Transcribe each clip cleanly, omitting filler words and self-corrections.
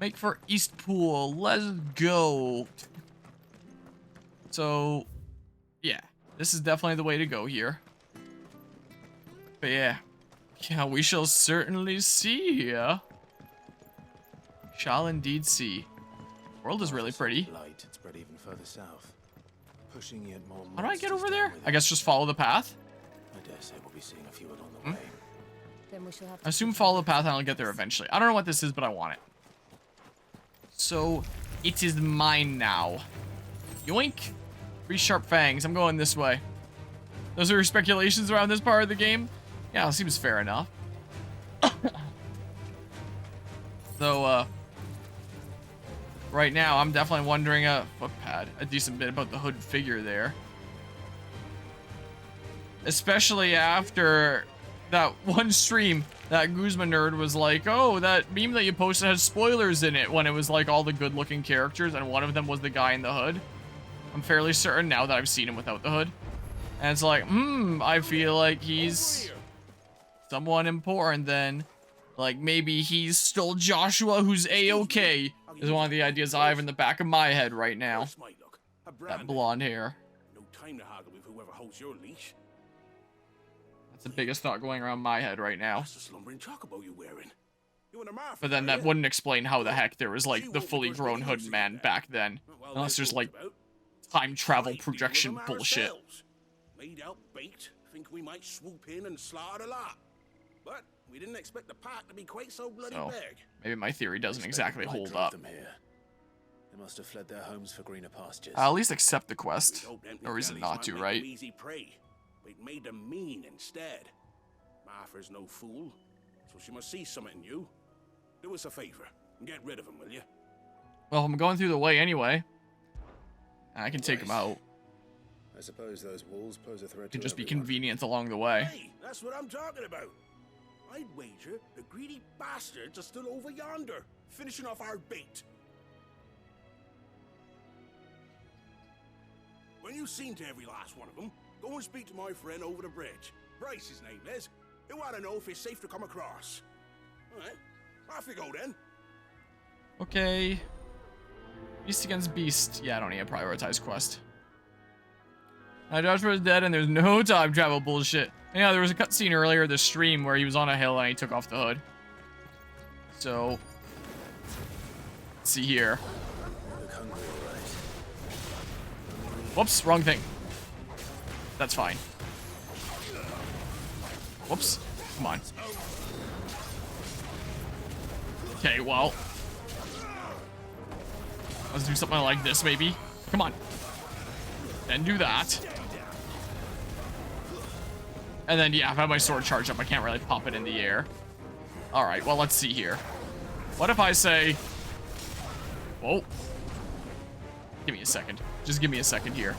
Make for East Pool. Let's go. So, yeah. This is definitely the way to go here. But yeah. Yeah, we shall certainly see here. Shall indeed see. The world is really pretty. Light, it's spread even further south. Pushing yet more. How do I get over there? I guess just follow the path. I dare say we'll be seeing a few along the way. Then we shall have I assume follow the path and I'll get there eventually. I don't know what this is, but I want it. So, it is mine now. Yoink. 3 sharp fangs. I'm going this way. Those are your speculations around this part of the game? Yeah, it seems fair enough. So, right now, I'm definitely wondering, footpad, a decent bit about the hood figure there. Especially after that one stream, that Guzman nerd was like, oh, that meme that you posted has spoilers in it, when it was like all the good looking characters, and one of them was the guy in the hood. I'm fairly certain now that I've seen him without the hood. And it's like, I feel like he's someone important then. Like, maybe he's still Joshua who's A-okay, is one of the ideas I have in the back of my head right now. That blonde hair. No time to haggle with whoever holds your leash. That's the biggest thought going around my head right now. That's the slumbering chocobo you're wearing. You and a Martha, But then that wouldn't explain how the heck there was, like, the fully grown hood man back then. Unless there's, like, time travel projection bullshit. Made out baked, think we might swoop in and slaughter a lot. But we didn't expect the pack to be quite so bloody big. Maybe my theory doesn't exactly hold up. Them here. They must have fled their homes for greener pastures. I'll at least accept the quest. No reason not to, right? Easy prey. We'd made them mean instead. Martha's no fool, so she must see something in you. Do us a favor and get rid of them, will you? Well, I'm going through the way anyway. I can take them out. I suppose those walls pose a threat It can to just be everyone. convenient along the way. Hey, that's what I'm talking about. I'd wager the greedy bastards are still over yonder, finishing off our bait. When you've seen to every last one of them, go and speak to my friend over the bridge. Bryce, his name is. He'll want to know if it's safe to come across. All right, off you go then. Okay. Beast against beast. Yeah, I don't need a prioritized quest. Now Joshua is dead and there's no time travel bullshit. And yeah, there was a cutscene earlier this stream where he was on a hill and he took off the hood. So, let's see here. Whoops, wrong thing. That's fine. Whoops. Come on. Okay, well. Let's do something like this, maybe. Come on. And do that. And then, yeah, if I have my sword charged up, I can't really pop it in the air. Alright, well, let's see here. What if I say... Whoa. Give me a second. Just give me a second here.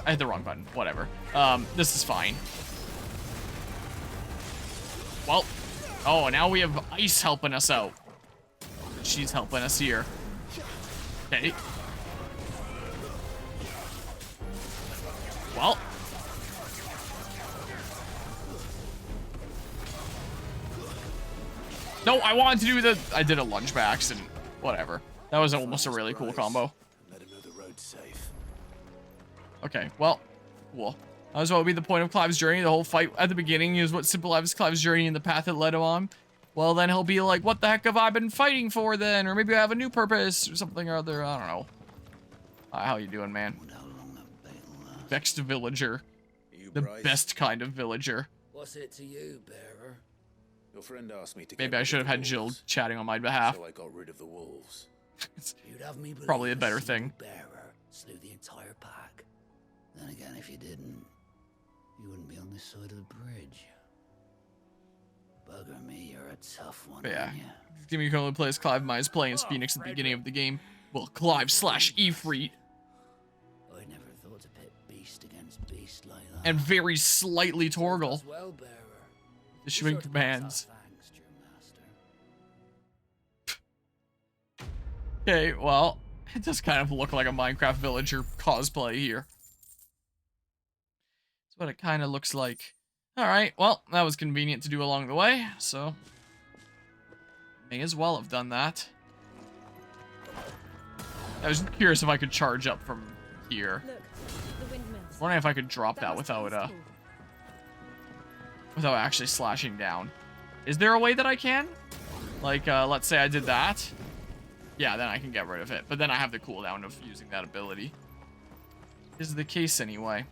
I hit the wrong button. Whatever. This is fine. Well. Oh, now we have Ice helping us out. She's helping us here. Okay. Well. No, I wanted to do the... I did a lunge by accident. Whatever. That was almost a really cool combo. Let him know the road's safe. Okay, well, cool. That was what would be the point of Clive's journey. The whole fight at the beginning is what symbolizes Clive's journey and the path that led him on. Well, then he'll be like, what the heck have I been fighting for then? Or maybe I have a new purpose or something or other. I don't know. How you doing, man? Vexed villager. The best kind of villager. What's it to you, bearer? Your friend asked me to. Maybe I should have had Jill chatting on my behalf. So I got rid of the wolves. It's You'd have me believe probably a better single thing. Bearer slew the entire pack. Then again, if you didn't, you wouldn't be on this side of the bridge. Bugger me, you're a tough one, But yeah. aren't you? This game you can only play as Clive Myers playing as Phoenix at the beginning of the game. Well, Clive / Ifrit. I never thought to pit beast against beast like that. And very slightly Torgal. As well, bearer. Issuing Be sure to pass commands. our thanks to your master. Okay, well, it does kind of look like a Minecraft villager cosplay here. That's what it kind of looks like. Alright, well, that was convenient to do along the way, so... May as well have done that. I was curious if I could charge up from here. Look, the windmills. Wondering if I could drop that must be without useful. without actually slashing down. Is there a way that I can? Like, let's say I did that. Yeah, then I can get rid of it. But then I have the cooldown of using that ability. Is the case anyway.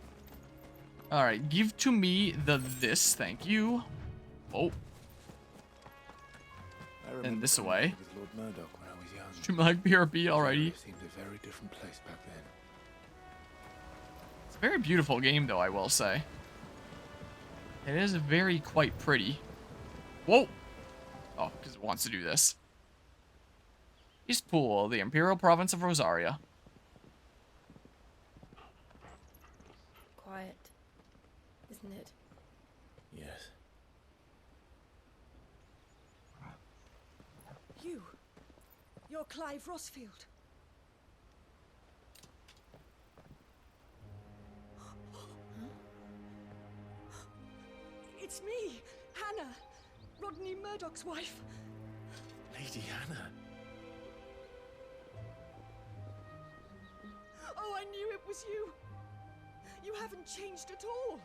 Alright, give to me this, thank you. Oh. And this away. With Lord Murdoch when I was young. Stream like BRB already. It seemed a very different place back then. It's a very beautiful game though, I will say. It is very quite pretty. Whoa! Oh, because it wants to do this. East Pool, the Imperial Province of Rosaria. Quiet, isn't it? Yes. You're Clive Rossfield. It's me, Hannah, Rodney Murdoch's wife. Lady Hannah. Oh, I knew it was you. You haven't changed at all.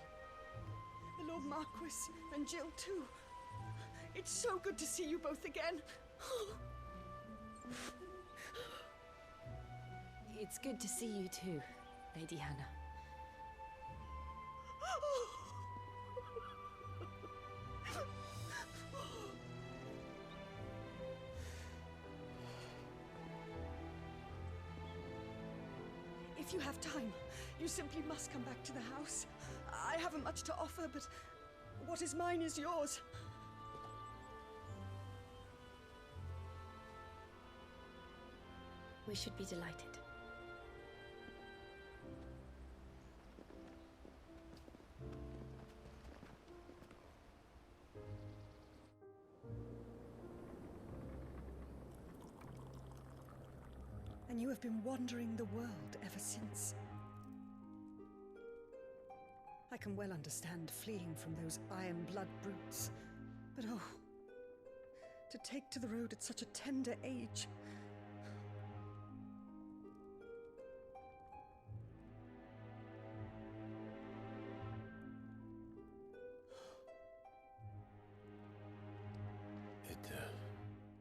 The Lord Marquis and Jill too. It's so good to see you both again. It's good to see you too, Lady Hannah. If you have time, you simply must come back to the house. I haven't much to offer, but what is mine is yours. We should be delighted. And you have been wandering the world ever since. I can well understand fleeing from those iron blood brutes, but oh, to take to the road at such a tender age.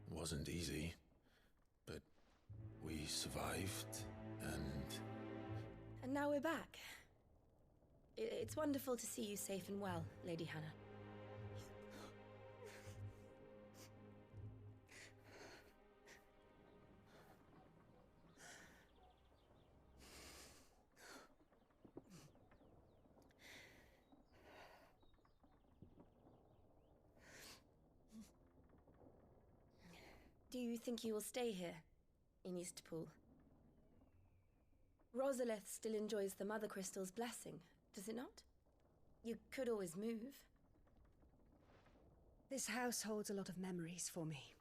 It wasn't easy, but we survived, and And now we're back. It's wonderful to see you safe and well, Lady Hannah. Do you think you will stay here, in Eastpool? Rosalith still enjoys the Mother Crystal's blessing, does it not? You could always move. This house holds a lot of memories for me.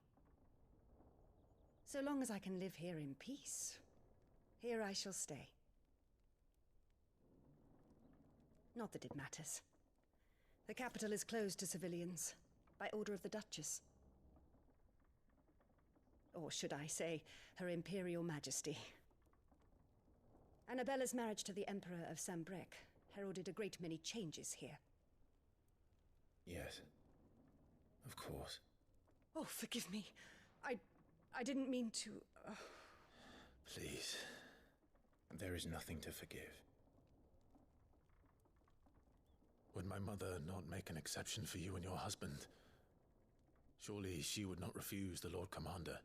So long as I can live here in peace, here I shall stay. Not that it matters. The capital is closed to civilians, by order of the Duchess. Or should I say, Her Imperial Majesty. Annabella's marriage to the Emperor of Sambrec heralded a great many changes here. yes, of course. Oh, forgive me. I didn't mean to... Please, there is nothing to forgive. Would my mother not make an exception for you and your husband? Surely she would not refuse the Lord Commander.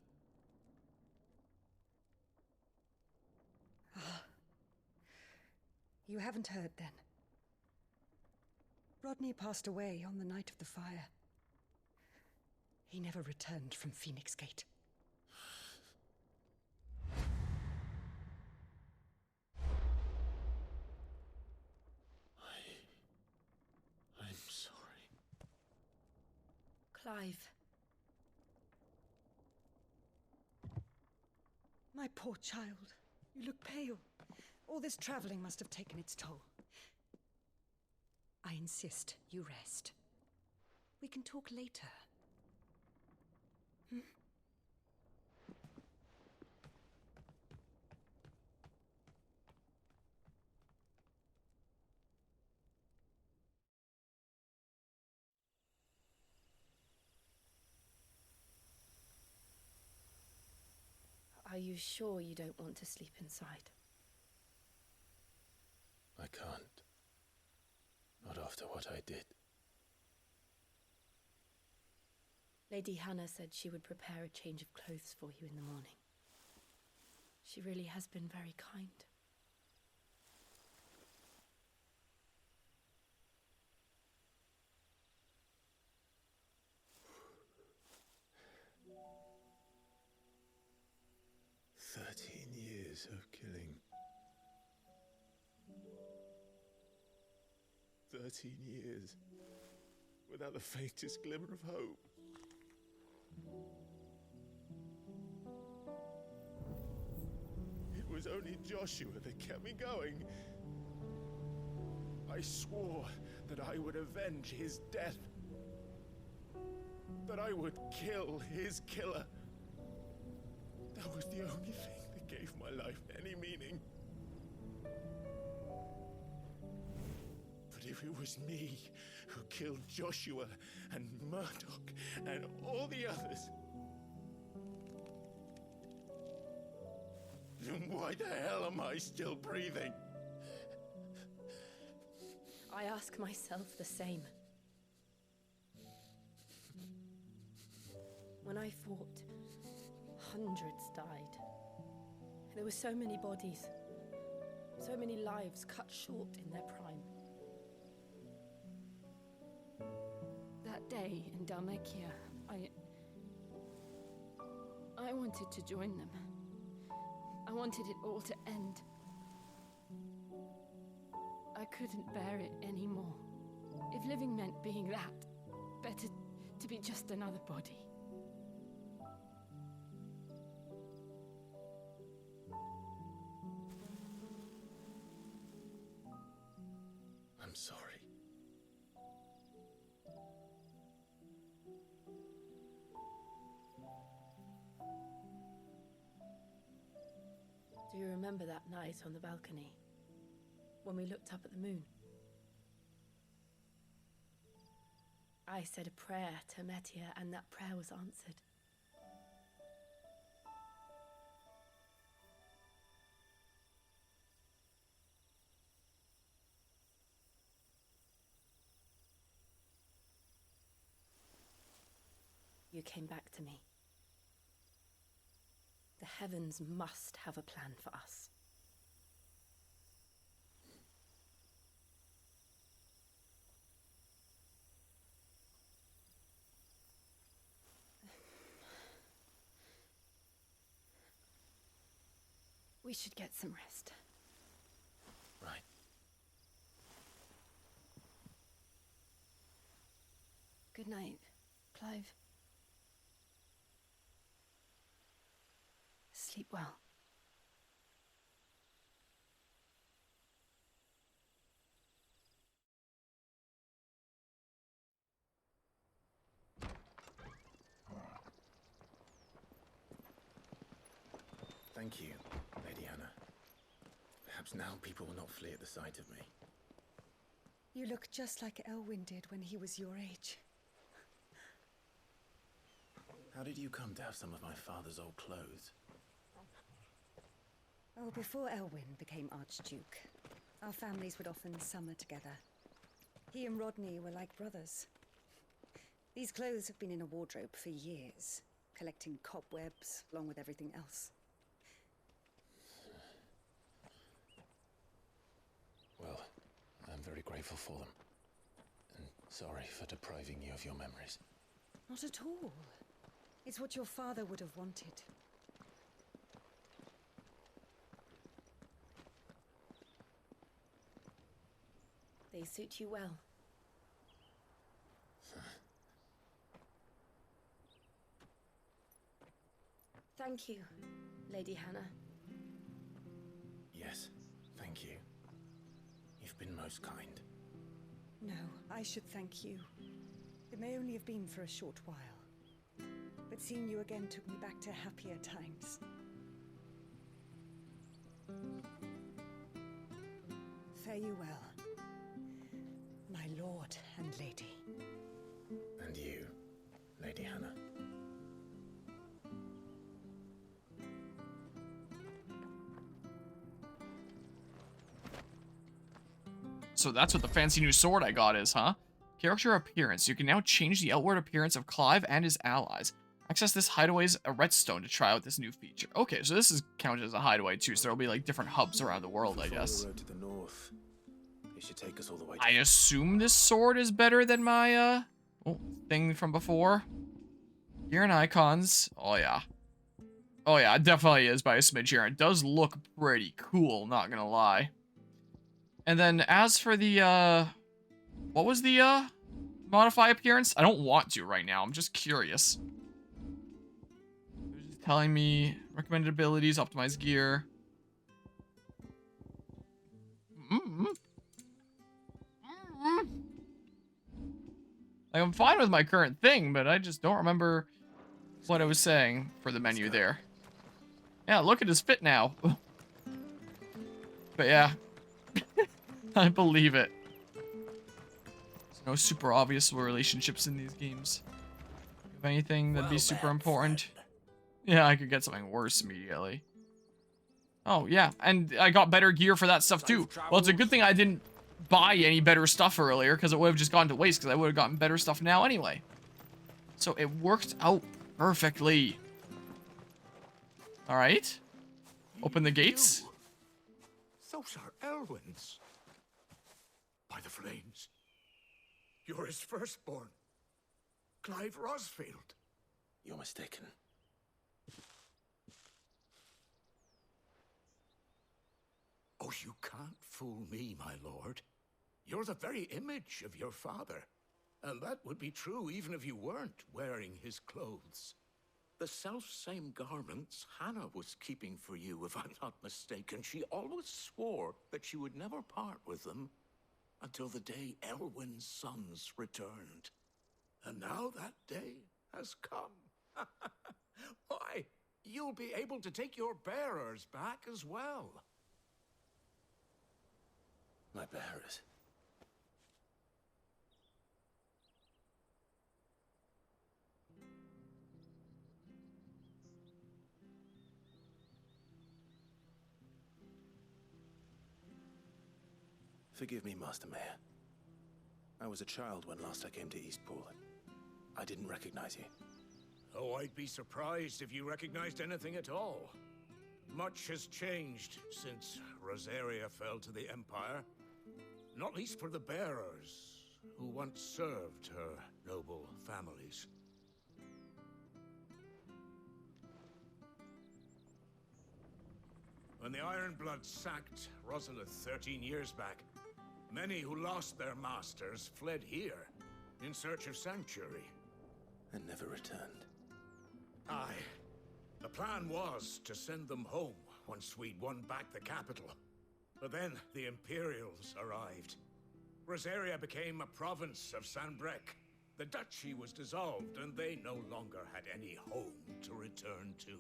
You haven't heard, then. Rodney passed away on the night of the fire. He never returned from Phoenix Gate. I'm sorry. Clive, My poor child. You look pale. All this traveling must have taken its toll. I insist you rest. We can talk later. you sure you don't want to sleep inside? I can't. Not after what I did. Lady Hannah said she would prepare a change of clothes for you in the morning. She really has been very kind. Years of killing. 13 years without the faintest glimmer of hope. It was only Joshua that kept me going. I swore that I would avenge his death. That I would kill his killer. That was the only thing that gave my life any meaning. But if it was me who killed Joshua and Murdoch and all the others, then why the hell am I still breathing? I ask myself the same. When I fought, hundreds died. There were so many bodies, so many lives cut short in their prime. That day in Dalmekia, I wanted to join them. I wanted it all to end. I couldn't bear it anymore. If living meant being that, better to be just another body. I'm sorry. Do you remember that night on the balcony, when we looked up at the moon? I said a prayer to Metia, and that prayer was answered. You came back to me. The heavens must have a plan for us. We should get some rest. Right. Good night, Clive. Sleep well. Thank you, Lady Hannah. Perhaps now people will not flee at the sight of me. You look just like Elwyn did when he was your age. How did you come to have some of my father's old clothes? Oh, before Elwyn became Archduke, our families would often summer together. He and Rodney were like brothers. These clothes have been in a wardrobe for years, collecting cobwebs along with everything else. Well, I'm very grateful for them. And sorry for depriving you of your memories. Not at all. It's what your father would have wanted. They suit you well. Thank you, Lady Hannah. Yes, thank you. You've been most kind. No, I should thank you. It may only have been for a short while, but seeing you again took me back to happier times. Fare you well, my lord and lady. And you, Lady Hannah. So that's what the fancy new sword I got is, huh? Character appearance. You can now change the outward appearance of Clive and his allies. Access this hideaway's a redstone to try out this new feature. Okay, so this is counted as a hideaway too, so there'll be like different hubs around the world, I guess. The road to the north. It should take us all the way to I assume this sword is better than my thing from before. Gear and icons. Oh yeah. Oh yeah, it definitely is by a smidge here. It does look pretty cool, not gonna lie. And then as for the what was the modify appearance? I don't want to right now. I'm just curious. They're just telling me recommended abilities, optimize gear. Like, I'm fine with my current thing, but I just don't remember what I was saying for the menu there. Yeah, look at his fit now. But yeah, I believe it. There's no super obvious relationships in these games. If anything, that'd be super important. Yeah, I could get something worse immediately. Oh, yeah, and I got better gear for that stuff too. Well, it's a good thing I didn't buy any better stuff earlier, because it would have just gone to waste, because I would have gotten better stuff now anyway. So it worked out perfectly. Alright. Open the gates. Those are Elwyn's. By the flames. You're his firstborn. Clive Rosfield. You're mistaken. Oh, you can't fool me, my lord. You're the very image of your father. And that would be true even if you weren't wearing his clothes. The self-same garments Hannah was keeping for you, if I'm not mistaken. She always swore that she would never part with them until the day Elwyn's sons returned. And now that day has come. Why, you'll be able to take your bearers back as well. My bearers. Forgive me, Master Mayor. I was a child when last I came to Eastpool. I didn't recognize you. Oh, I'd be surprised if you recognized anything at all. Much has changed since Rosaria fell to the Empire. Not least for the bearers, who once served her noble families. When the Ironbloods sacked Rosalith 13 years back, many who lost their masters fled here in search of sanctuary. And never returned. Aye. The plan was to send them home once we'd won back the capital. But then the Imperials arrived. Rosaria became a province of Sanbreque. The duchy was dissolved, and they no longer had any home to return to.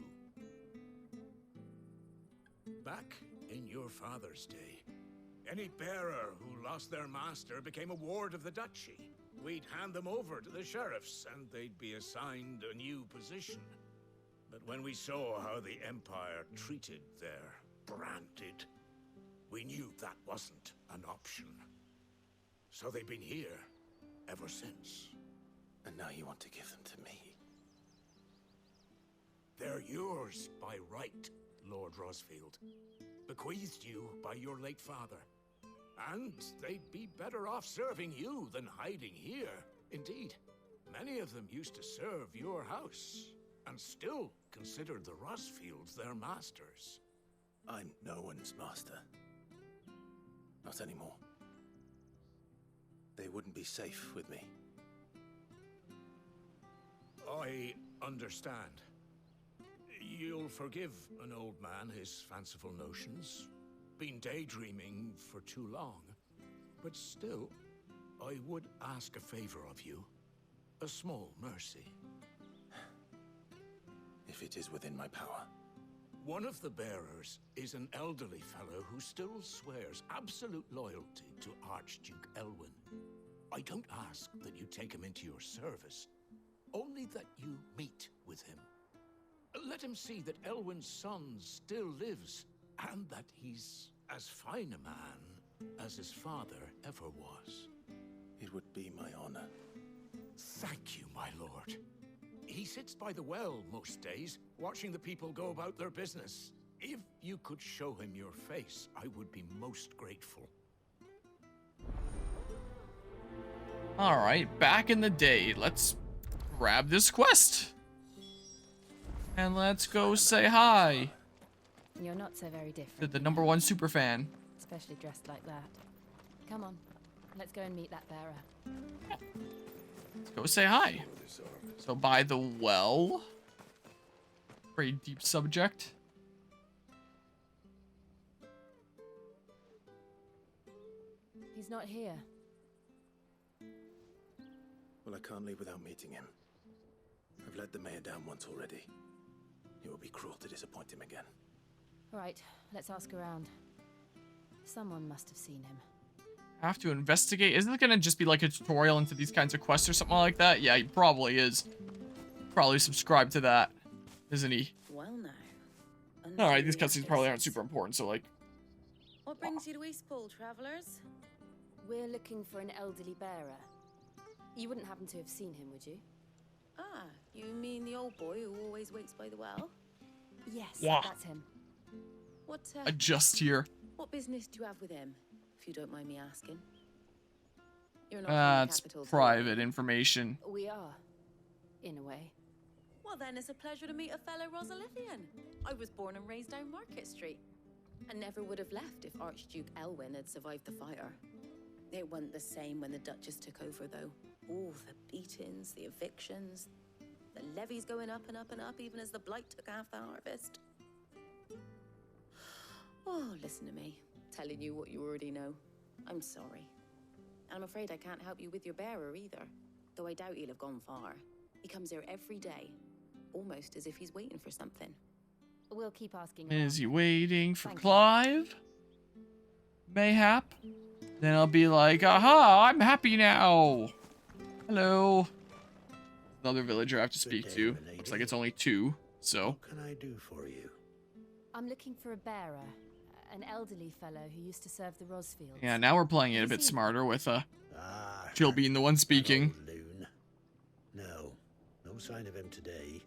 Back in your father's day, any bearer who lost their master became a ward of the duchy. We'd hand them over to the sheriffs, and they'd be assigned a new position. But when we saw how the Empire treated their branded, we knew that wasn't an option. So they've been here ever since. And now you want to give them to me? They're yours by right, Lord Rosfield. Bequeathed you by your late father. And they'd be better off serving you than hiding here. Indeed, many of them used to serve your house, and still considered the Rosfields their masters. I'm no one's master. Not anymore. They wouldn't be safe with me. I understand. You'll forgive an old man his fanciful notions. Been daydreaming for too long. But still, I would ask a favor of you. A small mercy. If it is within my power. One of the bearers is an elderly fellow who still swears absolute loyalty to Archduke Elwyn. I don't ask that you take him into your service, only that you meet with him. Let him see that Elwyn's son still lives, and that he's as fine a man as his father ever was. It would be my honor. Thank you, my lord. He sits by the well most days, watching the people go about their business. If you could show him your face, I would be most grateful. Alright, back in the day. Let's grab this quest. And let's go say hi You're not so very to different, the #1 superfan. especially dressed like that. Come on, let's go and meet that bearer. Let's go say hi. So by the well. Very deep subject. He's not here. Well, I can't leave without meeting him. I've let the mayor down once already. It would be cruel to disappoint him again. Right, let's ask around. Someone must have seen him. Have to investigate. Isn't it gonna just be like a tutorial into these kinds of quests or something like that? Yeah, he probably is. Probably subscribe to that, isn't he? Well now. Alright, these cutscenes probably aren't super important, so like... What brings you to Eastpool, travellers? We're looking for an elderly bearer. You wouldn't happen to have seen him, would you? Ah, you mean the old boy who always waits by the well? Yes, Yeah. that's him. What, Adjust here. what business do you have with him, if you don't mind me asking? You're not from the That's capital, private information. We are, in a way. Well then, it's a pleasure to meet a fellow Rosalithian. I was born and raised down Market Street, and never would have left if Archduke Elwyn had survived the fire. It wasn't the same when the Duchess took over, though. All the beatings, the evictions, the levies going up and up and up, even as the blight took half the harvest. Oh, listen to me, telling you what you already know. I'm sorry. And I'm afraid I can't help you with your bearer either, though I doubt he'll have gone far. He comes here every day, almost as if he's waiting for something. We'll keep asking Is he around. waiting for Thank you. Clive? Mayhap? Then I'll be like, aha, I'm happy now. Hello. Another villager I have to speak day, to. my Looks lady. like it's only 2, so. What can I do for you? I'm looking for a bearer, an elderly fellow who used to serve the Rosfields. Yeah, now we're playing it a Have you bit seen him? smarter with Ah, Jill being the one that speaking. old loon. No, no sign of him today.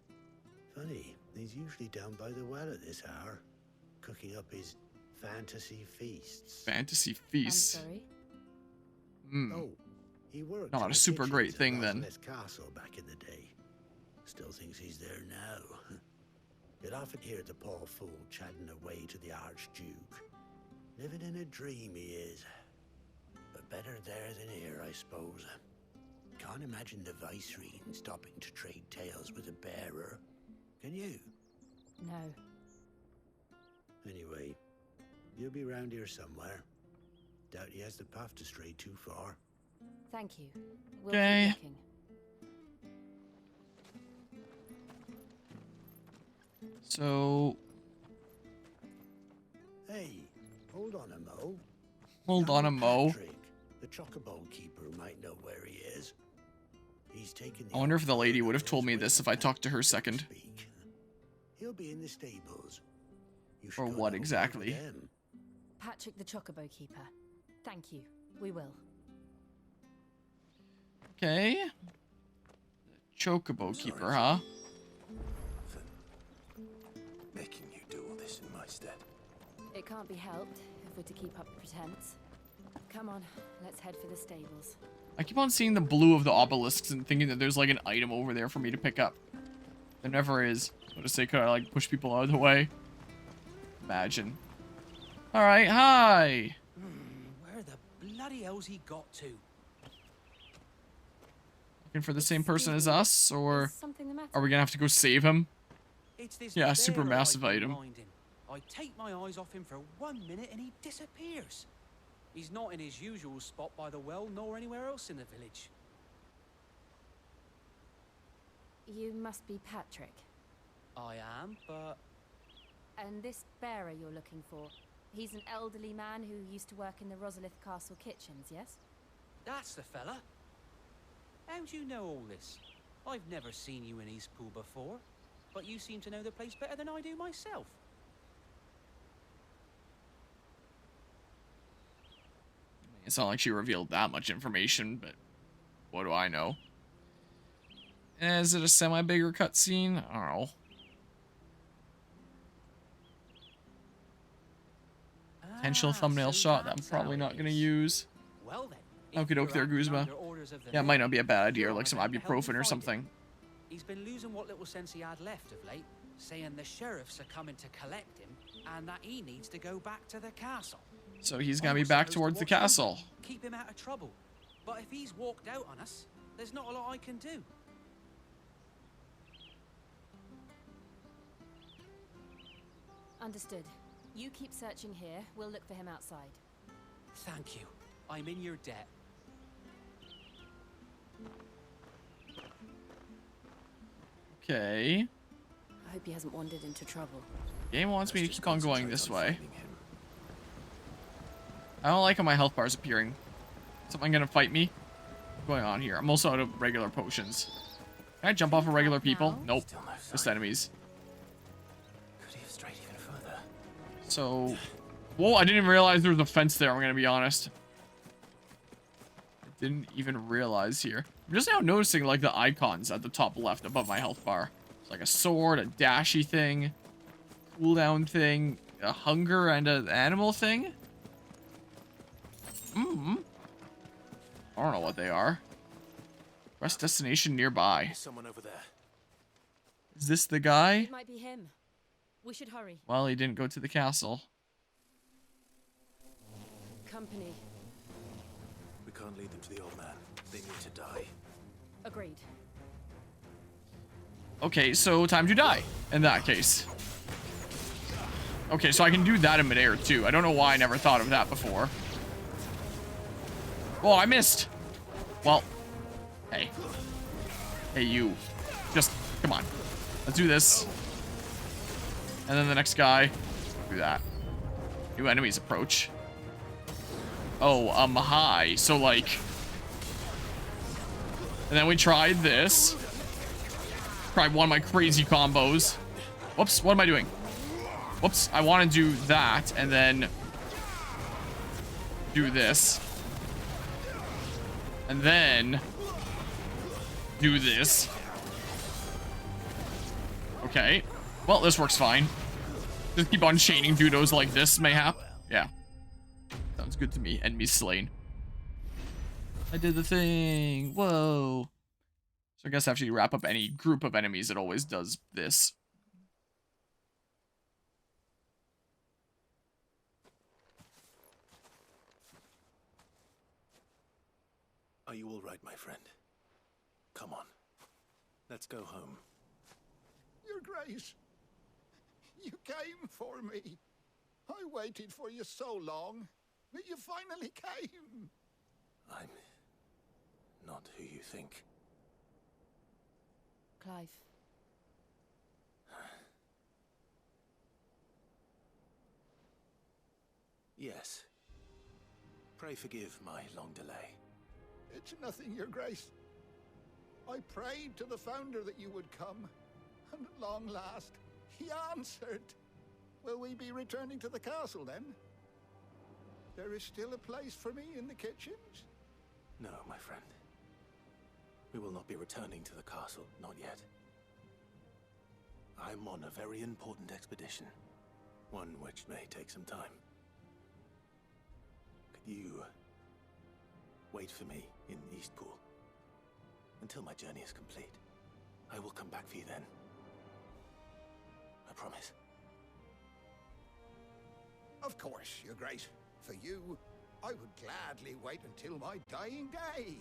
Funny, he's usually down by the well at this hour, cooking up his fantasy feasts. Fantasy I'm feast. sorry. Hmm. Oh, he worked Not in a the super great kitchens at thing, then. Rosalith's Castle back in the day. Still thinks he's there now. You'd often hear the poor fool chatting away to the Archduke. Living in a dream he is. But better there than here, I suppose. Can't imagine the Viceroy stopping to trade tales with a bearer. Can you? No. Anyway, you'll be round here somewhere. Doubt he has the path to stray too far. Thank you. We'll Okay. keep looking. So, Hey, hold on a mo. hold on a Young mo. Patrick, the chocobo keeper might know where he is. He's taken the I wonder if the lady old would have told me girl's this way if I back, talked to her so second. speak. He'll be in the stables. You should Or go and what have a word with exactly? them. Patrick the Chocobo Keeper. Thank you. We will. Okay. Chocobo keeper, huh? For making you do all this in my stead. It can't be helped if we're to keep up the pretense. Come on, let's head for the stables. I keep on seeing the blue of the obelisks and thinking that there's like an item over there for me to pick up. There never is. So to say, could I like push people out of the way? Imagine. Alright, hi! Where the bloody hell's he got to? Looking for the same person as us, or Is something the matter? are we gonna have to go save him? It's this Yeah, super bearer massive I've been item. minding. I take my eyes off him for 1 minute and he disappears. He's not in his usual spot by the well, nor anywhere else in the village. You must be Patrick. I am, but And this bearer you're looking for, he's an elderly man who used to work in the Rosalith Castle kitchens, yes? that's the fella. How'd you know all this? I've never seen you in Eastpool before, but you seem to know the place better than I do myself. It's not like she revealed that much information, but what do I know? Is it a semi-bigger cutscene? I don't know. Potential thumbnail shot that I'm probably not going to use. Well then, Okie doke there, Guzma. Yeah, it might not be a bad idea, like some ibuprofen or something. He's been losing what little sense he had left of late, saying the sheriffs are coming to collect him and that he needs to go back to the castle. So he's gonna be back towards the castle. Keep him out of trouble. But if he's walked out on us, there's not a lot I can do. Understood. You keep searching here. We'll look for him outside. Thank you. I'm in your debt. Okay. I hope he hasn't wandered into trouble. Game wants me to keep on going this way. I don't like how my health bar is appearing. Something gonna fight me? What's going on here? I'm also out of regular potions. Can I jump off of regular people? Nope. Just enemies. Could he have strayed even further? So, whoa! I didn't even realize there was a fence there. I'm gonna be honest. I didn't even realize here. I'm just now noticing like the icons at the top left above my health bar. It's like a sword, a dashy thing, cooldown thing, a hunger, and an animal thing. I don't know what they are. Rest destination nearby. Someone over there. Is this the guy? It might be him. We should hurry. Well, he didn't go to the castle. Company. We can't lead them to the old man. They need to die. Agreed. Okay, so time to die, in that case. Okay, so I can do that in midair, too. I don't know why I never thought of that before. Oh, I missed. Well, hey. Hey, you. Just, come on. Let's do this. And then the next guy. Do that. New enemies approach. Oh, hi. So, like... And then we tried this. Tried one of my crazy combos. Whoops, what am I doing? Whoops, I want to do that, and then... do this. And then... do this. Okay. Well, this works fine. Just keep on chaining dudos like this, mayhap. Yeah. Sounds good to me. Enemy slain. I did the thing. Whoa. So I guess after you wrap up any group of enemies, it always does this. Are you all right, my friend? Come on. Let's go home. Your Grace, you came for me. I waited for you so long, but you finally came. I'm not who you think. Clive. Yes. Pray forgive my long delay. It's nothing, Your Grace. I prayed to the Founder that you would come, and at long last, he answered. Will we be returning to the castle, then? There is still a place for me in the kitchens? No, my friend. We will not be returning to the castle, not yet. I'm on a very important expedition, one which may take some time. Could you wait for me in Eastpool until my journey is complete? I will come back for you then. I promise. Of course, Your Grace. For you, I would gladly wait until my dying day.